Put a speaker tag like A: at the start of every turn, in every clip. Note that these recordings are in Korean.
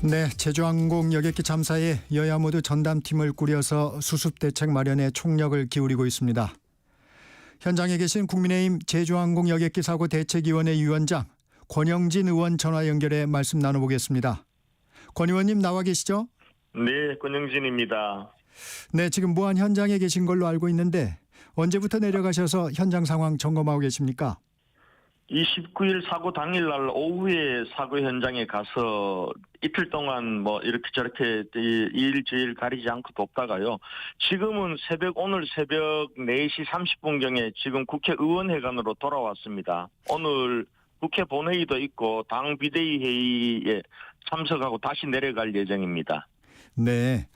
A: 네, 제주항공 여객기 참사에 여야 모두 전담팀을 꾸려서 수습 대책 마련에 총력을 기울이고 있습니다. 현장에 계신 국민의힘 제주항공 여객기 사고 대책위원회 위원장 권영진 의원 전화 연결해 말씀 나눠보겠습니다. 권 의원님 나와 계시죠?
B: 네, 권영진입니다.
A: 네, 지금 무한 현장에 계신 걸로 알고 있는데 언제부터 내려가셔서 현장 상황 점검하고 계십니까?
B: 29일 사고 당일날 오후에 사고 현장에 가서 이틀 동안 이렇게 저렇게 일 저일 가리지 않고 돕다가요. 지금은 오늘 새벽 4시 30분경에 지금 국회의원회관으로 돌아왔습니다. 오늘 국회 본회의도 있고 당 비대위 회의에 참석하고 다시 내려갈 예정입니다.
A: 네.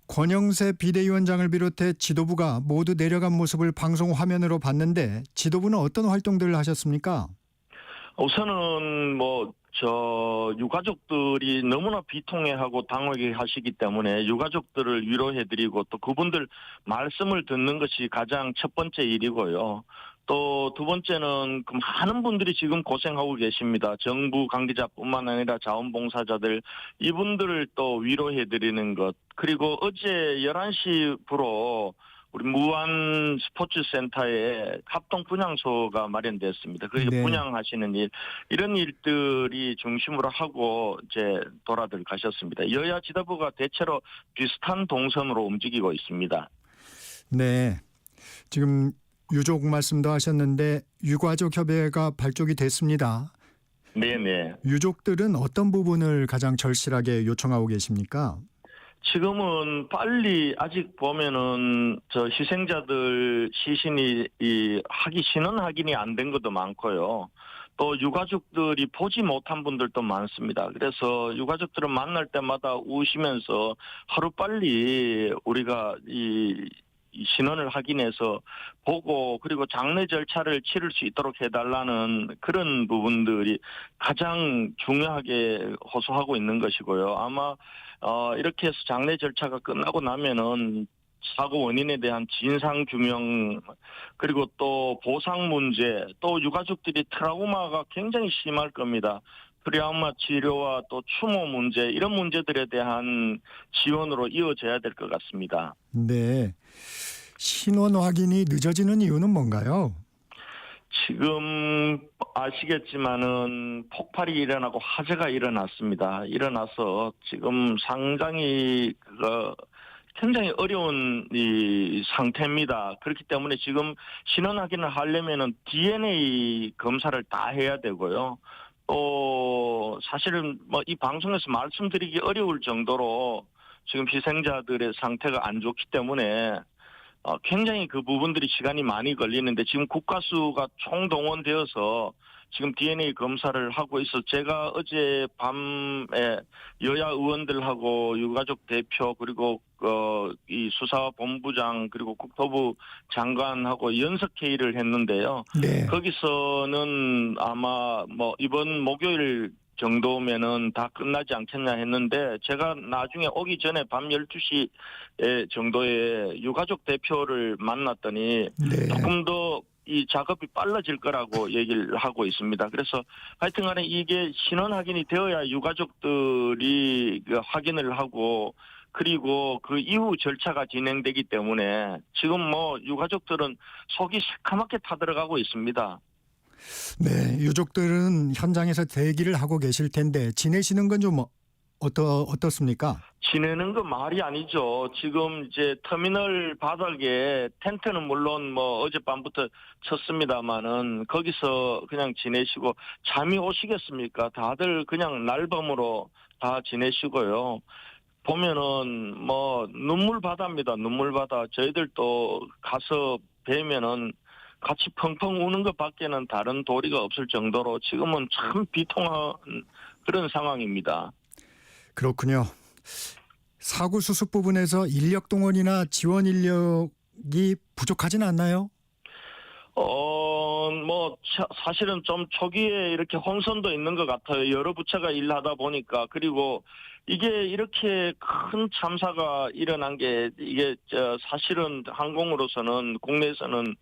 A: 권영세 비대위원장을 비롯해 지도부가 모두 내려간 모습을 방송 화면으로 봤는데 지도부는 어떤 활동들을 하셨습니까?
B: 우선은 유가족들이 너무나 비통해하고 당황해 하시기 때문에 유가족들을 위로해드리고 또 그분들 말씀을 듣는 것이 가장 첫 번째 일이고요. 또 두 번째는 그 많은 분들이 지금 고생하고 계십니다. 정부 관계자뿐만 아니라 자원봉사자들 이분들을 또 위로해드리는 것. 그리고 어제 11시부로 우리 무안 스포츠센터에 합동 분향소가 마련됐습니다. 그래서
A: 네.
B: 분향하시는 일, 이런 일들이 중심으로 하고 이제 돌아들 가셨습니다. 여야 지도부가 대체로 비슷한 동선으로 움직이고 있습니다.
A: 네. 지금 유족 말씀도 하셨는데 유가족 협의회가 발족이 됐습니다.
B: 네네.
A: 유족들은 어떤 부분을 가장 절실하게 요청하고 계십니까?
B: 지금은 빨리 아직 보면은 희생자들 시신이 신원 확인이 안 된 것도 많고요. 또 유가족들이 보지 못한 분들도 많습니다. 그래서 유가족들을 만날 때마다 우시면서 하루빨리 우리가 이 신원을 확인해서 보고 그리고 장례 절차를 치를 수 있도록 해달라는 그런 부분들이 가장 중요하게 호소하고 있는 것이고요. 아마 이렇게 해서 장례 절차가 끝나고 나면은 사고 원인에 대한 진상 규명 그리고 또 보상 문제 또 유가족들이 트라우마가 굉장히 심할 겁니다. 트라우마 치료와 또 추모 문제 이런 문제들에 대한 지원으로 이어져야 될 것 같습니다.
A: 네. 신원 확인이 늦어지는 이유는 뭔가요?
B: 지금 아시겠지만은 폭발이 일어나고 화재가 일어났습니다. 일어나서 지금 상당히 굉장히 어려운 이 상태입니다. 그렇기 때문에 지금 신원 확인을 하려면은 DNA 검사를 다 해야 되고요. 또 사실은 이 방송에서 말씀드리기 어려울 정도로 지금 희생자들의 상태가 안 좋기 때문에 굉장히 그 부분들이 시간이 많이 걸리는데 지금 국가수가 총동원되어서 지금 DNA 검사를 하고 있어 제가 어제 밤에 여야 의원들하고 유가족 대표 그리고 이 수사본부장 그리고 국토부 장관하고 연석회의를 했는데요.
A: 네.
B: 거기서는 아마 이번 목요일 정도면은 다 끝나지 않겠냐 했는데 제가 나중에 오기 전에 밤 12시 정도에 유가족 대표를 만났더니
A: 네.
B: 조금 더 이 작업이 빨라질 거라고 얘기를 하고 있습니다. 그래서 하여튼 간에 이게 신원 확인이 되어야 유가족들이 확인을 하고 그리고 그 이후 절차가 진행되기 때문에 지금 유가족들은 속이 새카맣게 타들어가고 있습니다.
A: 네, 유족들은 현장에서 대기를 하고 계실 텐데 지내시는 건 좀 어떻습니까?
B: 지내는 거 말이 아니죠. 지금 이제 터미널 바닥에 텐트는 물론 어젯밤부터 쳤습니다마는 거기서 그냥 지내시고 잠이 오시겠습니까? 다들 그냥 날밤으로 다 지내시고요. 보면은 눈물 바다입니다. 눈물 바다. 저희들도 가서 뵈면은 같이 펑펑 우는 것밖에는 다른 도리가 없을 정도로 지금은 참 비통한 그런 상황입니다.
A: 그렇군요. 사고 수습 부분에서 인력 동원이나 지원 인력이 부족하진 않나요?
B: 사실은 좀 초기에 이렇게 혼선도 있는 것 같아요. 여러 부처가 일하다 보니까. 그리고 이게 이렇게 큰 참사가 일어난 게 이게 사실은 항공으로서는 국내에서는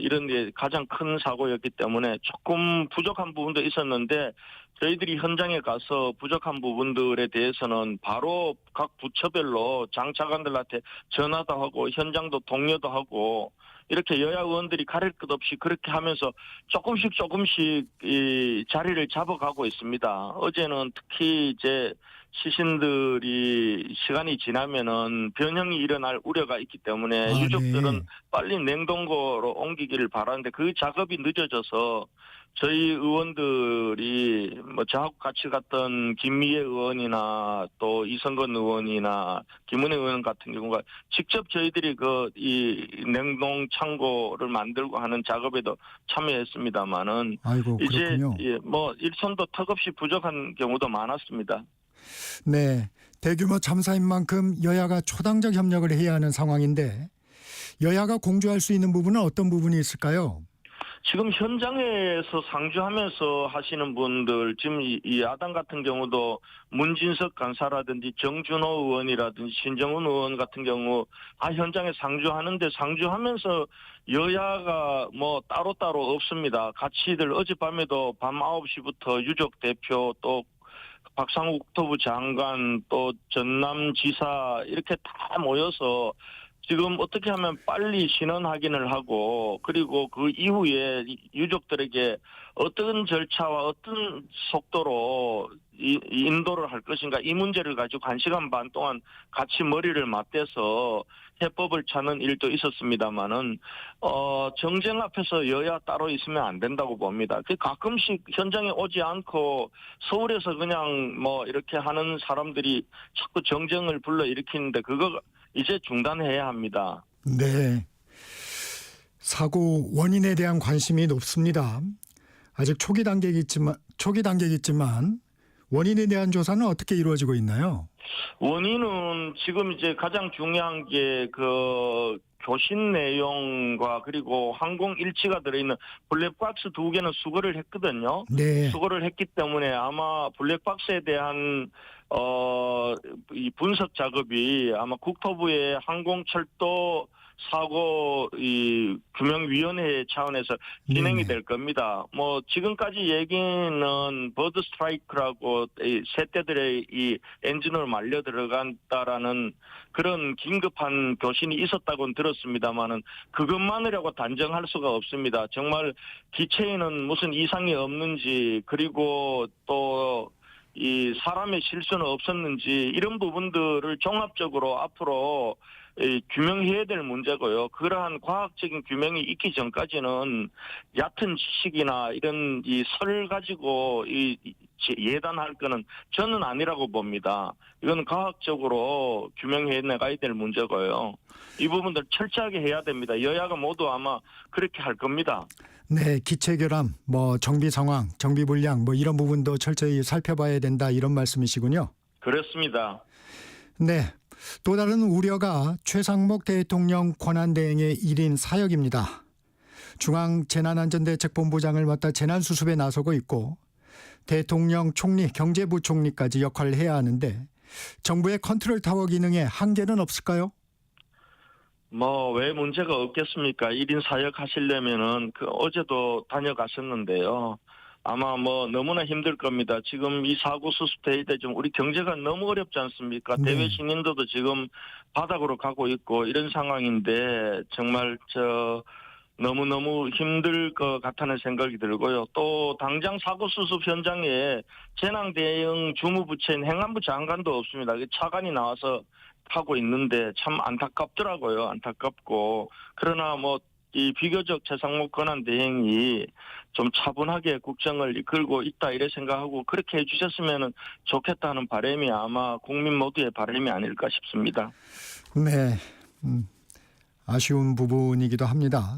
B: 이런 게 가장 큰 사고였기 때문에 조금 부족한 부분도 있었는데 저희들이 현장에 가서 부족한 부분들에 대해서는 바로 각 부처별로 장차관들한테 전화도 하고 현장도 독려도 하고 이렇게 여야 의원들이 가릴 것 없이 그렇게 하면서 조금씩 이 자리를 잡아가고 있습니다. 어제는 특히 이제 시신들이 시간이 지나면은 변형이 일어날 우려가 있기 때문에
A: 아,
B: 유족들은
A: 네.
B: 빨리 냉동고로 옮기기를 바라는데 그 작업이 늦어져서 저희 의원들이 뭐 저하고 같이 갔던 김미애 의원이나 또 이성건 의원이나 김은혜 의원 같은 경우가 직접 저희들이 이 냉동 창고를 만들고 하는 작업에도 참여했습니다마는
A: 아이고,
B: 이제
A: 그렇군요.
B: 뭐 일손도 턱없이 부족한 경우도 많았습니다.
A: 네. 대규모 참사인 만큼 여야가 초당적 협력을 해야 하는 상황인데 여야가 공조할 수 있는 부분은 어떤 부분이 있을까요?
B: 지금 현장에서 상주하면서 하시는 분들, 지금 이 야당 같은 경우도 문진석 간사라든지 정준호 의원이라든지 신정훈 의원 같은 경우 현장에 상주하는데 상주하면서 여야가 뭐 따로따로 없습니다. 같이들 어젯밤에도 밤 9시부터 유족 대표 또 박상욱 국토부 장관 또 전남지사 이렇게 다 모여서 지금 어떻게 하면 빨리 신원 확인을 하고 그리고 그 이후에 유족들에게 어떤 절차와 어떤 속도로 인도를 할 것인가 이 문제를 가지고 1시간 반 동안 같이 머리를 맞대서 해법을 찾는 일도 있었습니다마는 정쟁 앞에서 여야 따로 있으면 안 된다고 봅니다. 가끔씩 현장에 오지 않고 서울에서 그냥 뭐 이렇게 하는 사람들이 자꾸 정쟁을 불러일으키는데 그거 이제 중단해야 합니다.
A: 네. 사고 원인에 대한 관심이 높습니다. 아직 초기 단계겠지만 원인에 대한 조사는 어떻게 이루어지고 있나요?
B: 원인은 지금 이제 가장 중요한 게 교신 내용과 그리고 항공 일치가 들어있는 블랙박스 2개는 수거를 했거든요.
A: 네.
B: 수거를 했기 때문에 아마 블랙박스에 대한 이 분석 작업이 아마 국토부의 항공철도 사고 규명위원회 차원에서 진행이
A: 네네.
B: 될 겁니다. 뭐 지금까지 얘기는 버드 스트라이크라고 이 새떼들의 이 엔진으로 말려 들어간다라는 그런 긴급한 교신이 있었다고는 들었습니다만은 그것만이라고 단정할 수가 없습니다. 정말 기체에는 무슨 이상이 없는지 그리고 또 이 사람의 실수는 없었는지 이런 부분들을 종합적으로 앞으로 규명해야 될 문제고요. 그러한 과학적인 규명이 있기 전까지는 얕은 지식이나 이런 이 설 가지고 예단할 거는 저는 아니라고 봅니다. 이건 과학적으로 규명해 나가야 될 문제고요. 이 부분들 철저하게 해야 됩니다. 여야가 모두 아마 그렇게 할 겁니다.
A: 네, 기체 결함, 정비 상황, 정비 물량 이런 부분도 철저히 살펴봐야 된다 이런 말씀이시군요.
B: 그렇습니다.
A: 네. 또 다른 우려가 최상목 대통령 권한대행의 1인 사역입니다. 중앙재난안전대책본부장을 맡아 재난수습에 나서고 있고 대통령, 총리, 경제부총리까지 역할을 해야 하는데 정부의 컨트롤 타워 기능에 한계는 없을까요?
B: 왜 문제가 없겠습니까? 1인 사역 하시려면은 어제도 다녀갔었는데요. 아마 너무나 힘들 겁니다. 지금 이 사고 수습될 때 좀 우리 경제가 너무 어렵지 않습니까?
A: 네.
B: 대외 신인도도 지금 바닥으로 가고 있고 이런 상황인데 정말 너무너무 힘들 것 같다는 생각이 들고요. 또 당장 사고 수습 현장에 재난 대응 주무부처인 행안부 장관도 없습니다. 차관이 나와서 하고 있는데 참 안타깝더라고요. 안타깝고 그러나 이 비교적 최상목 권한 대행이 좀 차분하게 국정을 이끌고 있다 이래 생각하고 그렇게 해주셨으면 좋겠다는 바람이 아마 국민 모두의 바람이 아닐까 싶습니다.
A: 네. 아쉬운 부분이기도 합니다.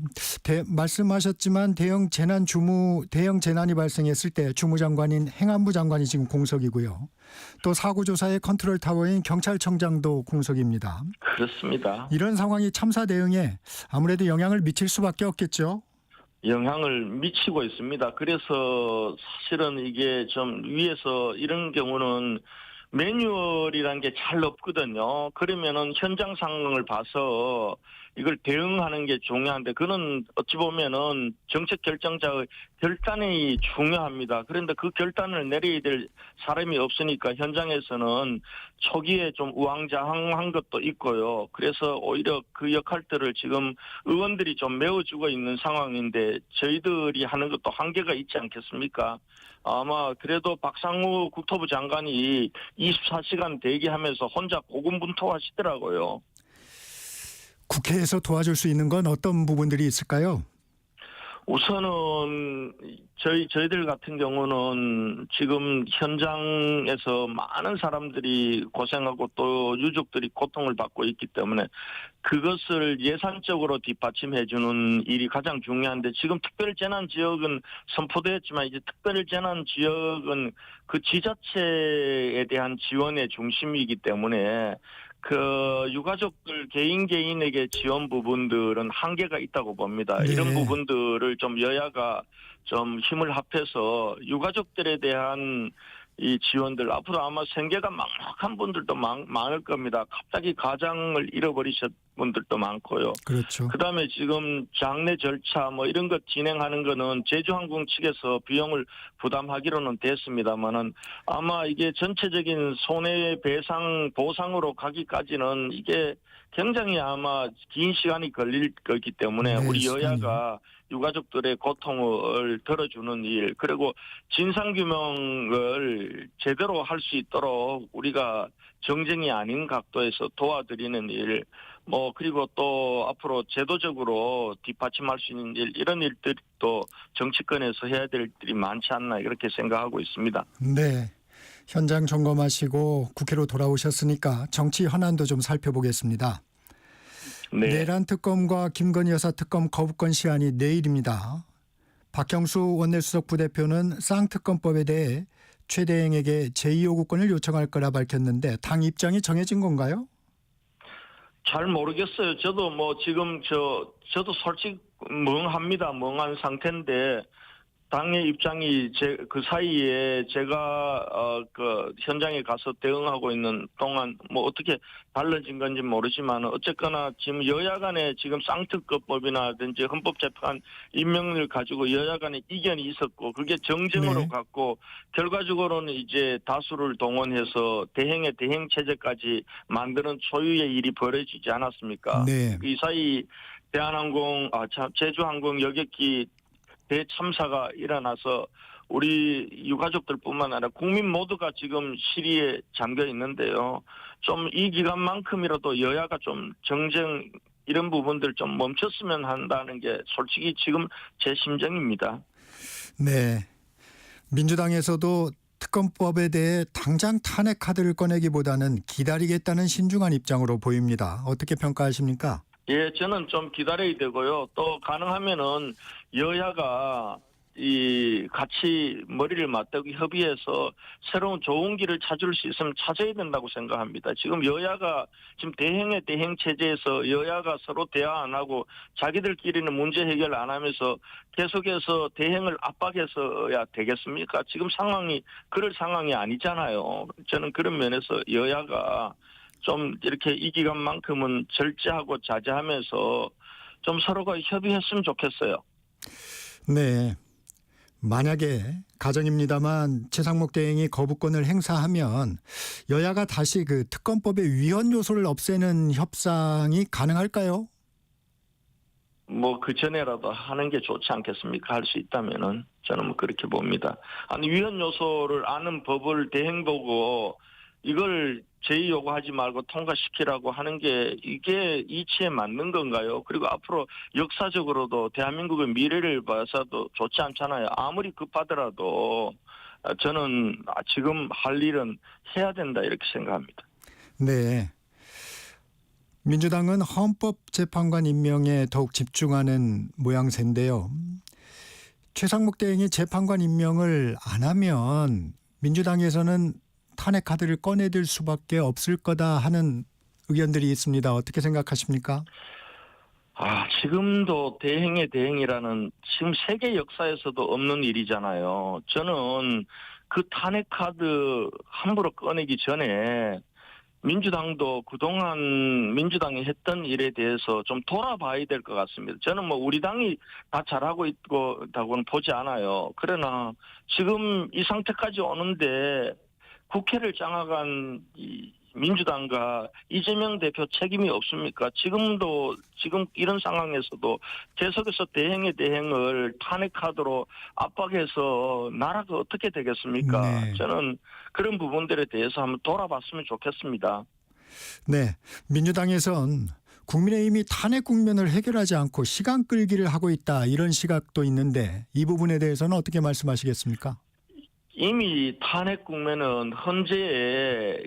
A: 말씀하셨지만 대형 재난이 발생했을 때 주무장관인 행안부 장관이 지금 공석이고요. 또 사고조사의 컨트롤 타워인 경찰청장도 공석입니다.
B: 그렇습니다.
A: 이런 상황이 참사 대응에 아무래도 영향을 미칠 수밖에 없겠죠.
B: 영향을 미치고 있습니다. 그래서 사실은 이게 좀 위에서 이런 경우는 매뉴얼이라는 게 잘 없거든요. 그러면은 현장 상황을 봐서 이걸 대응하는 게 중요한데 그는 어찌 보면은 정책 결정자의 결단이 중요합니다. 그런데 그 결단을 내려야 될 사람이 없으니까 현장에서는 초기에 좀 우왕좌왕한 것도 있고요. 그래서 오히려 그 역할들을 지금 의원들이 좀 메워주고 있는 상황인데 저희들이 하는 것도 한계가 있지 않겠습니까? 아마 그래도 박상무 국토부 장관이 24시간 대기하면서 혼자 고군분투하시더라고요.
A: 국회에서 도와줄 수 있는 건 어떤 부분들이 있을까요?
B: 우선은 저희들 같은 경우는 지금 현장에서 많은 사람들이 고생하고 또 유족들이 고통을 받고 있기 때문에 그것을 예산적으로 뒷받침해주는 일이 가장 중요한데 지금 특별재난지역은 선포되었지만 이제 특별재난지역은 그 지자체에 대한 지원의 중심이기 때문에 그 유가족들 개인에게 지원 부분들은 한계가 있다고 봅니다.
A: 네.
B: 이런 부분들을 좀 여야가 좀 힘을 합해서 유가족들에 대한 이 지원들 앞으로 아마 생계가 막막한 분들도 많을 겁니다. 갑자기 가장을 잃어버리신 분들도 많고요.
A: 그렇죠.
B: 그다음에 지금 장례 절차 뭐 이런 것 진행하는 거는 제주항공 측에서 비용을 부담하기로는 됐습니다만은 아마 이게 전체적인 손해배상 보상으로 가기까지는 이게 굉장히 아마 긴 시간이 걸릴 거기 때문에
A: 네,
B: 우리
A: 시간이요.
B: 여야가 유가족들의 고통을 덜어주는 일 그리고 진상규명을 제대로 할 수 있도록 우리가 정쟁이 아닌 각도에서 도와드리는 일 뭐 그리고 또 앞으로 제도적으로 뒷받침할 수 있는 일 이런 일들이 또 정치권에서 해야 될 일들이 많지 않나 이렇게 생각하고 있습니다.
A: 네. 현장 점검하시고 국회로 돌아오셨으니까 정치 현안도 좀 살펴보겠습니다.
B: 네.
A: 내란 특검과 김건희 여사 특검 거부권 시한이 내일입니다. 박형수 원내수석 부대표는 쌍특검법에 대해 최 대행에게 제2요구권을 요청할 거라 밝혔는데 당 입장이 정해진 건가요?
B: 잘 모르겠어요. 저도 뭐 지금 저도 솔직히 멍합니다. 멍한 상태인데 당의 입장이 그 사이에 제가 그 현장에 가서 대응하고 있는 동안 뭐 어떻게 달라진 건지 모르지만 어쨌거나 지금 여야 간에 지금 쌍특검법이라든지 헌법재판 임명을 가지고 여야 간에 이견이 있었고 그게 정쟁으로
A: 네.
B: 갔고 결과적으로는 이제 다수를 동원해서 대행의 대행 체제까지 만드는 초유의 일이 벌어지지 않았습니까?
A: 네.
B: 이 사이 제주항공 여객기 대참사가 일어나서 우리 유가족들뿐만 아니라 국민 모두가 지금 시리에 잠겨 있는데요. 좀 이 기간만큼이라도 여야가 좀 정쟁 이런 부분들 좀 멈췄으면 한다는 게 솔직히 지금 제 심정입니다.
A: 네. 민주당에서도 특검법에 대해 당장 탄핵 카드를 꺼내기보다는 기다리겠다는 신중한 입장으로 보입니다. 어떻게 평가하십니까?
B: 예, 저는 좀 기다려야 되고요. 또 가능하면은 여야가 같이 머리를 맞대고 협의해서 새로운 좋은 길을 찾을 수 있으면 찾아야 된다고 생각합니다. 지금 여야가 지금 대행의 대행 체제에서 여야가 서로 대화 안 하고 자기들끼리는 문제 해결 안 하면서 계속해서 대행을 압박해서야 되겠습니까? 지금 상황이 그럴 상황이 아니잖아요. 저는 그런 면에서 여야가 좀 이렇게 이 기간만큼은 절제하고 자제하면서 좀 서로가 협의했으면 좋겠어요.
A: 네. 만약에 가정입니다만 최상목 대행이 거부권을 행사하면 여야가 다시 그 특검법의 위헌 요소를 없애는 협상이 가능할까요?
B: 뭐 그 전에라도 하는 게 좋지 않겠습니까? 할 수 있다면은 저는 뭐 그렇게 봅니다. 아니 위헌 요소를 아는 법을 대행 보고 이걸 제2요구하지 말고 통과시키라고 하는 게 이게 이치에 맞는 건가요? 그리고 앞으로 역사적으로도 대한민국의 미래를 봐서도 좋지 않잖아요. 아무리 급하더라도 저는 지금 할 일은 해야 된다 이렇게 생각합니다.
A: 네. 민주당은 헌법재판관 임명에 더욱 집중하는 모양새인데요. 최상목 대행이 재판관 임명을 안 하면 민주당에서는 탄핵 카드를 꺼내들 수밖에 없을 거다 하는 의견들이 있습니다. 어떻게 생각하십니까?
B: 지금도 대행의 대행이라는 지금 세계 역사에서도 없는 일이잖아요. 저는 그 탄핵 카드 함부로 꺼내기 전에 민주당도 그동안 민주당이 했던 일에 대해서 좀 돌아봐야 될 것 같습니다. 저는 뭐 우리 당이 다 잘하고 있다고는 보지 않아요. 그러나 지금 이 상태까지 오는데 국회를 장악한 이 민주당과 이재명 대표 책임이 없습니까? 지금 이런 상황에서도 계속해서 대행의 대행을 탄핵 카드로 압박해서 나라가 어떻게 되겠습니까?
A: 네.
B: 저는 그런 부분들에 대해서 한번 돌아봤으면 좋겠습니다.
A: 네. 민주당에선 국민의힘이 탄핵 국면을 해결하지 않고 시간 끌기를 하고 있다 이런 시각도 있는데 이 부분에 대해서는 어떻게 말씀하시겠습니까?
B: 이미 탄핵 국면은 현재에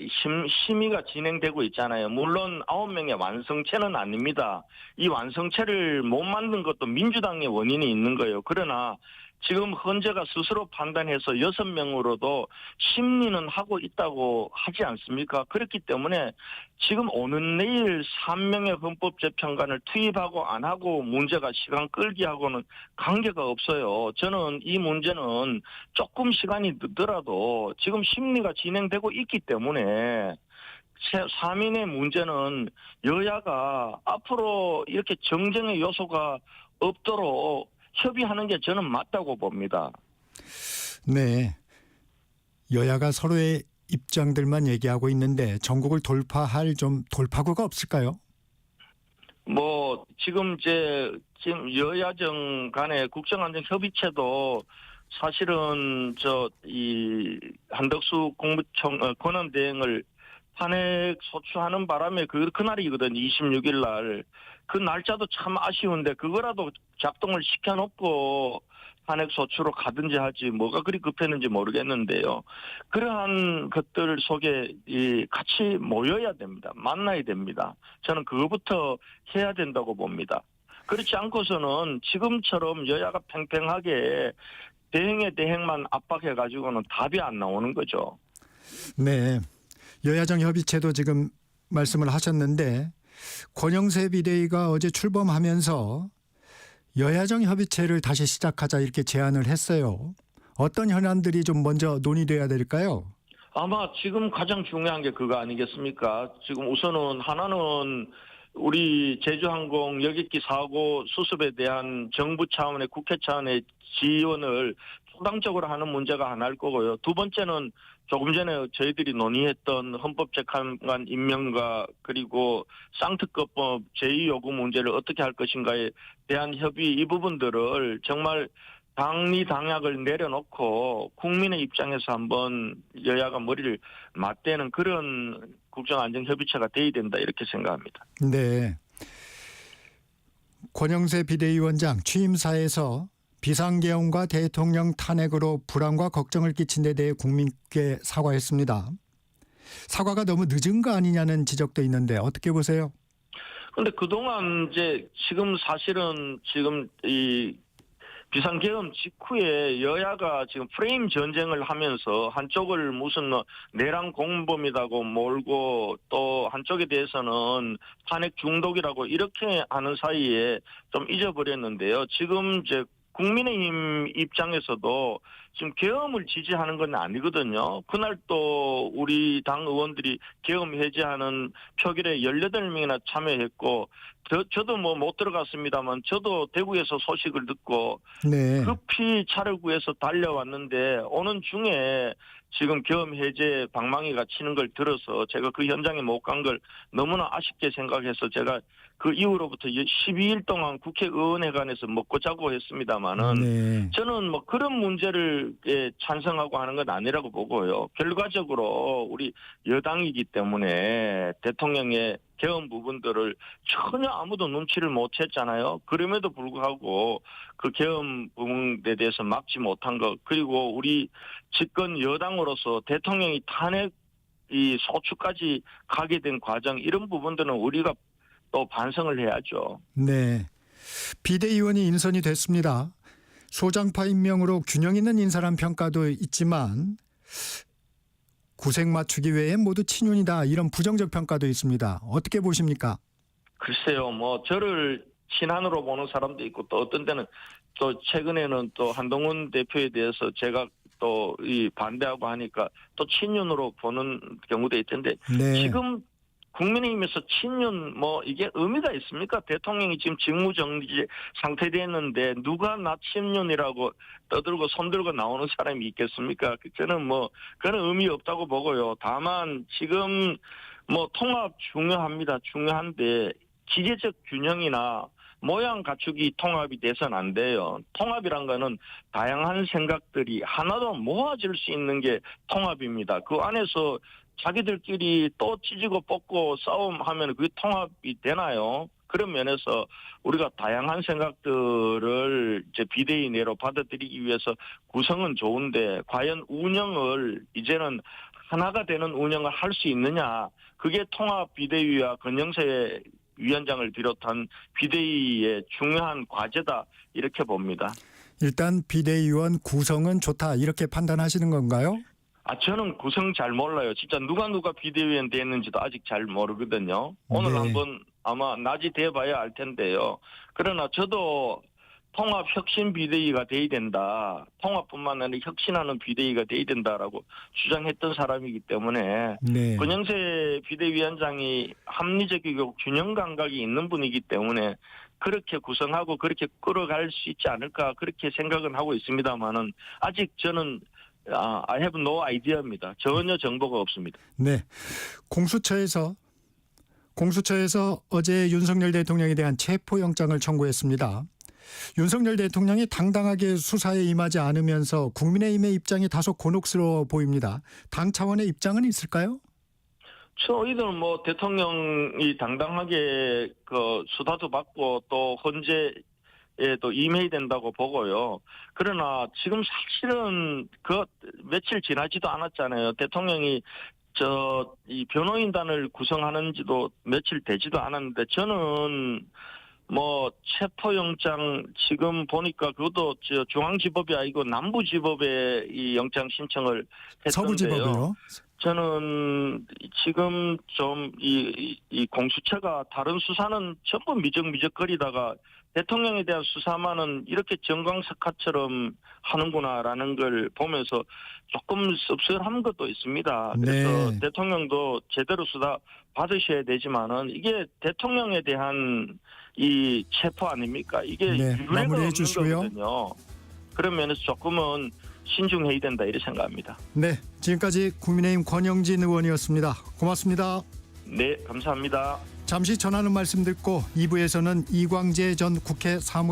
B: 심의가 진행되고 있잖아요. 물론 9명의 완성체는 아닙니다. 이 완성체를 못 만든 것도 민주당의 원인이 있는 거예요. 그러나 지금 헌재가 스스로 판단해서 6명으로도 심리는 하고 있다고 하지 않습니까? 그렇기 때문에 지금 오는 내일 3명의 헌법재판관을 투입하고 안 하고 문제가 시간 끌기하고는 관계가 없어요. 저는 이 문제는 조금 시간이 늦더라도 지금 심리가 진행되고 있기 때문에 3인의 문제는 여야가 앞으로 이렇게 정쟁의 요소가 없도록 협의하는 게 저는 맞다고 봅니다.
A: 네. 여야가 서로의 입장들만 얘기하고 있는데 전국을 돌파할 좀 돌파구가 없을까요?
B: 뭐 지금 여야정 간의 국정안전협의체도 사실은 이 한덕수 공무청 권한대행을 탄핵 소추하는 바람에 그날이거든요. 26일 날. 그 날짜도 참 아쉬운데 그거라도 작동을 시켜놓고 탄핵 소추로 가든지 하지 뭐가 그리 급했는지 모르겠는데요. 그러한 것들 속에 같이 모여야 됩니다. 만나야 됩니다. 저는 그거부터 해야 된다고 봅니다. 그렇지 않고서는 지금처럼 여야가 팽팽하게 대행에 대행만 압박해가지고는 답이 안 나오는 거죠.
A: 네. 여야정 협의체도 지금 말씀을 하셨는데 권영세 비대위가 어제 출범하면서 여야정 협의체를 다시 시작하자 이렇게 제안을 했어요. 어떤 현안들이 좀 먼저 논의돼야 될까요?
B: 아마 지금 가장 중요한 게 그거 아니겠습니까? 지금 우선은 하나는 우리 제주항공 여객기 사고 수습에 대한 정부 차원의 국회 차원의 지원을 초당적으로 하는 문제가 하나일 거고요. 두 번째는 조금 전에 저희들이 논의했던 헌법재판관 임명과 그리고 쌍특검법 제2요구 문제를 어떻게 할 것인가에 대한 협의 이 부분들을 정말 당리당략을 내려놓고 국민의 입장에서 한번 여야가 머리를 맞대는 그런 국정안전협의체가 돼야 된다 이렇게 생각합니다.
A: 네. 권영세 비대위원장 취임사에서 비상계엄과 대통령 탄핵으로 불안과 걱정을 끼친 데 대해 국민께 사과했습니다. 사과가 너무 늦은 거 아니냐는 지적도 있는데 어떻게 보세요?
B: 그런데 그동안 지금 사실은 지금 이 비상계엄 직후에 여야가 지금 프레임 전쟁을 하면서 한쪽을 무슨 내란 공범이라고 몰고 또 한쪽에 대해서는 탄핵 중독이라고 이렇게 하는 사이에 좀 잊어버렸는데요. 지금 국민의힘 입장에서도 지금 계엄을 지지하는 건 아니거든요. 그날 또 우리 당 의원들이 계엄 해제하는 표결에 18명이나 참여했고 저도 뭐 못 들어갔습니다만 저도 대구에서 소식을 듣고
A: 네.
B: 급히 차를 구해서 달려왔는데 오는 중에 지금 계엄 해제 방망이가 치는 걸 들어서 제가 그 현장에 못 간 걸 너무나 아쉽게 생각해서 제가 그 이후로부터 12일 동안 국회의원회관에서 먹고 자고 했습니다마는
A: 네.
B: 저는 뭐 그런 문제를 찬성하고 하는 건 아니라고 보고요. 결과적으로 우리 여당이기 때문에 대통령의 계엄 부분들을 전혀 아무도 눈치를 못 챘잖아요. 그럼에도 불구하고 그 계엄 부분에 대해서 막지 못한 것 그리고 우리 집권 여당으로서 대통령이 탄핵 이 소추까지 가게 된 과정 이런 부분들은 우리가 또 반성을 해야죠.
A: 네. 비대위원이 인선이 됐습니다. 소장파 임명으로 균형 있는 인사란 평가도 있지만 구색 맞추기 외에 모두 친윤이다 이런 부정적 평가도 있습니다. 어떻게 보십니까?
B: 글쎄요, 뭐 저를 친한으로 보는 사람도 있고 또 어떤 때는 또 최근에는 또 한동훈 대표에 대해서 제가 또 이 반대하고 하니까 또 친윤으로 보는 경우도 있던데
A: 네.
B: 지금 국민의힘에서 친윤 뭐 이게 의미가 있습니까? 대통령이 지금 직무정지 상태됐는데 누가 나 친윤이라고 떠들고 손들고 나오는 사람이 있겠습니까? 저는 뭐 그런 의미 없다고 보고요. 다만 지금 뭐 통합 중요합니다. 중요한데 기계적 균형이나 모양 갖추기 통합이 돼서는 안 돼요. 통합이란 거는 다양한 생각들이 하나로 모아질 수 있는 게 통합입니다. 그 안에서 자기들끼리 또 찢고 뽑고 싸움하면 그게 통합이 되나요? 그런 면에서 우리가 다양한 생각들을 이제 비대위 내로 받아들이기 위해서 구성은 좋은데 과연 운영을 이제는 하나가 되는 운영을 할 수 있느냐? 그게 통합 비대위와 권영세 위원장을 비롯한 비대위의 중요한 과제다 이렇게 봅니다.
A: 일단 비대위원 구성은 좋다 이렇게 판단하시는 건가요?
B: 저는 구성 잘 몰라요. 진짜 누가 비대위원 됐는지도 아직 잘 모르거든요. 오늘
A: 네.
B: 한번 아마 낮이 돼봐야 알 텐데요. 그러나 저도 통합 혁신 비대위가 돼야 된다. 통합뿐만 아니라 혁신하는 비대위가 돼야 된다라고 주장했던 사람이기 때문에
A: 네.
B: 권영세 비대위원장이 합리적이고 균형 감각이 있는 분이기 때문에 그렇게 구성하고 그렇게 끌어갈 수 있지 않을까 그렇게 생각은 하고 있습니다만은 아직 저는 I have no idea입니다. 전혀 정보가 없습니다.
A: 네. 공수처에서 어제 윤석열 대통령에 대한 체포영장을 청구했습니다. 윤석열 대통령이 당당하게 수사에 임하지 않으면서 국민의힘의 입장이 다소 곤혹스러워 보입니다. 당 차원의 입장은 있을까요?
B: 저희들은 뭐 대통령이 당당하게 그 수사도 받고 또 헌재에도 임해야 된다고 보고요. 그러나 지금 사실은 그 며칠 지나지도 않았잖아요. 대통령이 이 변호인단을 구성하는지도 며칠 되지도 않았는데 저는 뭐 체포영장 지금 보니까 그것도 중앙지법이 아니고 남부지법에 이 영장 신청을 했던데요.
A: 서부지법이요?
B: 저는 지금 좀 이 공수처가 다른 수사는 전부 미적거리다가 대통령에 대한 수사만은 이렇게 정광석화처럼 하는구나라는 걸 보면서 조금 씁쓸한 것도 있습니다. 그래서
A: 네.
B: 대통령도 제대로 수사 받으셔야 되지만은 이게 대통령에 대한 이 체포 아닙니까? 이게
A: 네,
B: 유례가
A: 마무리해
B: 없는
A: 주시고요.
B: 거거든요. 그런 면에서 조금은 신중해야 된다 이렇게 생각합니다.
A: 네. 지금까지 국민의힘 권영진 의원이었습니다. 고맙습니다.
B: 네, 감사합니다.
A: 잠시 전하는 말씀 듣고 2부에서는 이광재 전 국회 사무